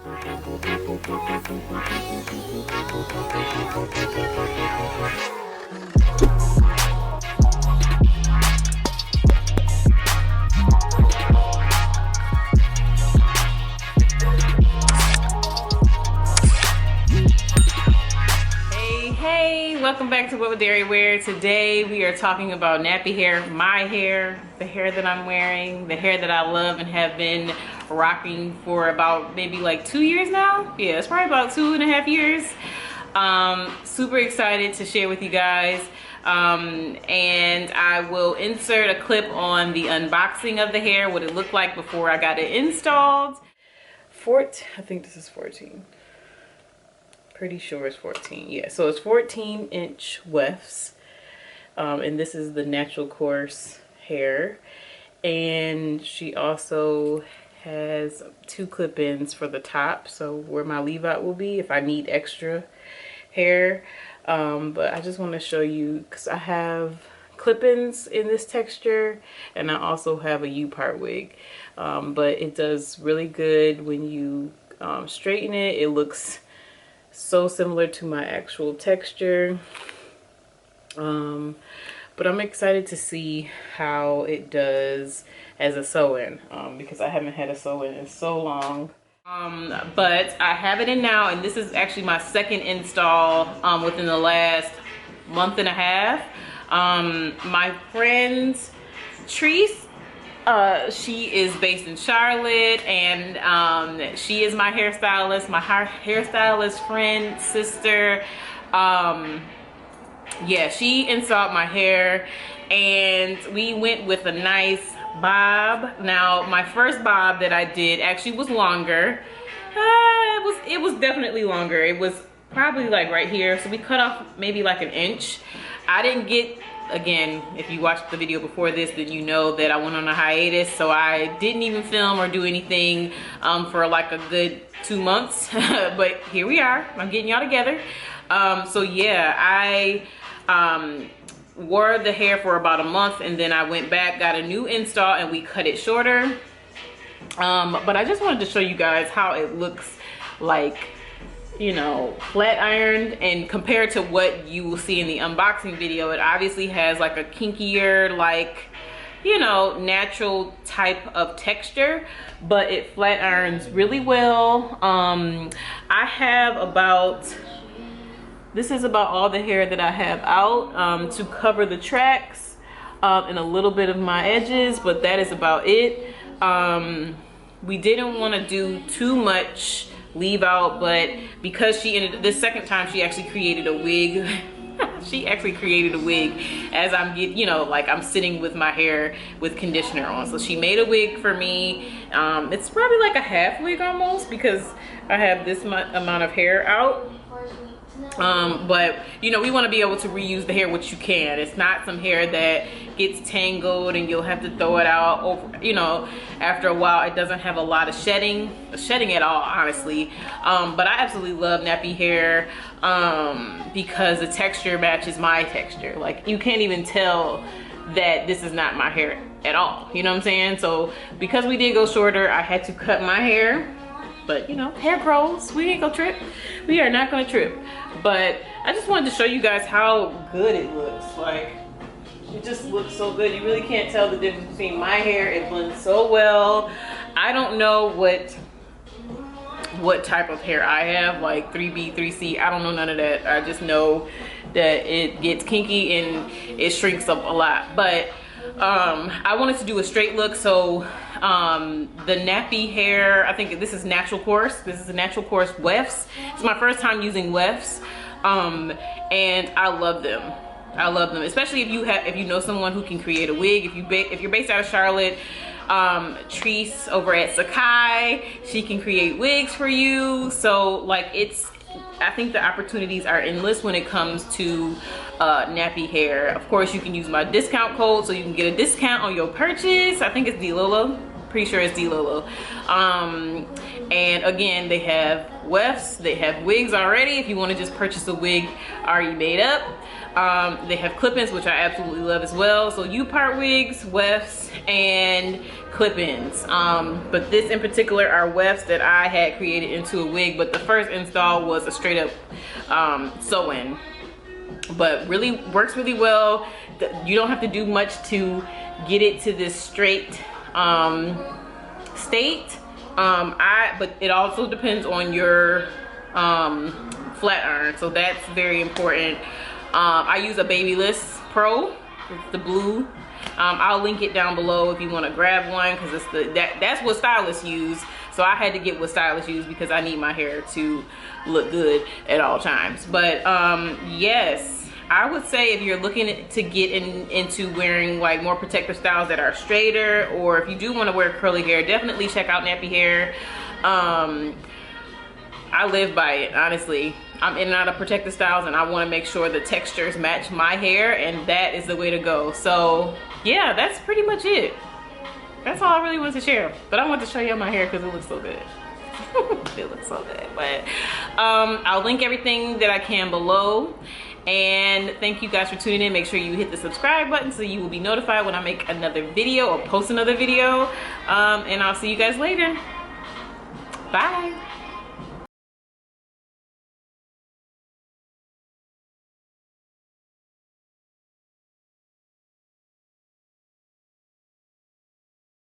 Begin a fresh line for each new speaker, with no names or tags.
Welcome back to What Would Derry Wear. Today we are talking about nappy hair, my hair, the hair that I'm wearing, the hair that I love and have been rocking for about maybe like 2 years now. Yeah, it's probably about 2.5 years. Super excited to share with you guys. And I will insert a clip on the unboxing of the hair, what it looked like before I got it installed. I think this is 14. Pretty sure it's 14. Yeah, so it's 14-inch wefts, and this is the Knatural Coarse hair. And she also has 2 clip-ins for the top, so where my leave-out will be if I need extra hair. But I just want to show you because I have clip-ins in this texture, and I also have a U-part wig. But it does really good when you straighten it. It looks so similar to my actual texture, but I'm excited to see how it does as a sew-in, because I haven't had a sew-in in so long. But I have it in now, and this is actually my second install within the last month and a half. My friend Treese, she is based in Charlotte, and she is my hairstylist, hairstylist friend, sister. Yeah, she installed my hair, and we went with a nice bob. Now, my first bob that I did actually was longer. It was definitely longer. It was probably like right here, so we cut off maybe like 1 inch. I didn't get, again, if you watched the video before this, then you know that I went on a hiatus, so I didn't even film or do anything for like a good 2 months. But here we are, I'm getting y'all together. So yeah, I wore the hair for about a month, and then I went back, got a new install, and we cut it shorter. But I just wanted to show you guys how it looks like, you know, flat ironed, and compared to what you will see in the unboxing video, it obviously has like a kinkier, like, you know, natural type of texture, but it flat irons really well. I have about, this is about all the hair that I have out to cover the tracks and a little bit of my edges, but that is about it. We didn't want to do too much leave out, but because this second time she actually created a wig. She actually created a wig as I'm you know, like I'm sitting with my hair with conditioner on. So she made a wig for me. It's probably like a half wig almost, because I have this amount of hair out. But you know, we want to be able to reuse the hair, which you can. It's not some hair that gets tangled and you'll have to throw it out over, you know, after a while. It doesn't have a lot of shedding at all, honestly. But I absolutely love nappy hair because the texture matches my texture. Like, you can't even tell that this is not my hair at all, you know what I'm saying? So because we did go shorter, I had to cut my hair. But you know, hair grows, we ain't gonna trip. We are not gonna trip. But I just wanted to show you guys how good it looks. Like, it just looks so good. You really can't tell the difference between my hair. It blends so well. I don't know what type of hair I have, like 3B, 3C. I don't know none of that. I just know that it gets kinky and it shrinks up a lot. But I wanted to do a straight look, so the nappy hair, I think this is Knatural Coarse. This is a Knatural Coarse Wefts. It's my first time using Wefts, and I love them. I love them, especially if you know someone who can create a wig. If you're based out of Charlotte, Treese over at Sakai, she can create wigs for you. So like, I think the opportunities are endless when it comes to nappy hair. Of course, you can use my discount code, so you can get a discount on your purchase. I think it's DLOLO. Pretty sure it's DLOLO. And again, they have wefts, they have wigs already if you want to just purchase a wig already made up. They have clip-ins, which I absolutely love as well. So U-part wigs, wefts, and clip-ins. But this in particular are wefts that I had created into a wig, but the first install was a straight up sew-in. But really works really well. You don't have to do much to get it to this straight state. But it also depends on your flat iron, so that's very important. I use a Babyless Pro. It's the blue. I'll link it down below if you want to grab one, because it's that's what stylists use. So I had to get what stylists use because I need my hair to look good at all times. But yes, I would say if you're looking to get into wearing like more protective styles that are straighter, or if you do want to wear curly hair, definitely check out Knappy hair. I live by it, honestly. I'm in and out of protective styles, and I want to make sure the textures match my hair, and that is the way to go. So yeah, that's pretty much it. That's all I really wanted to share. But I want to show you my hair because it looks so good. It looks so good. But I'll link everything that I can below. And thank you guys for tuning in. Make sure you hit the subscribe button so you will be notified when I make another video or post another video. And I'll see you guys later. Bye.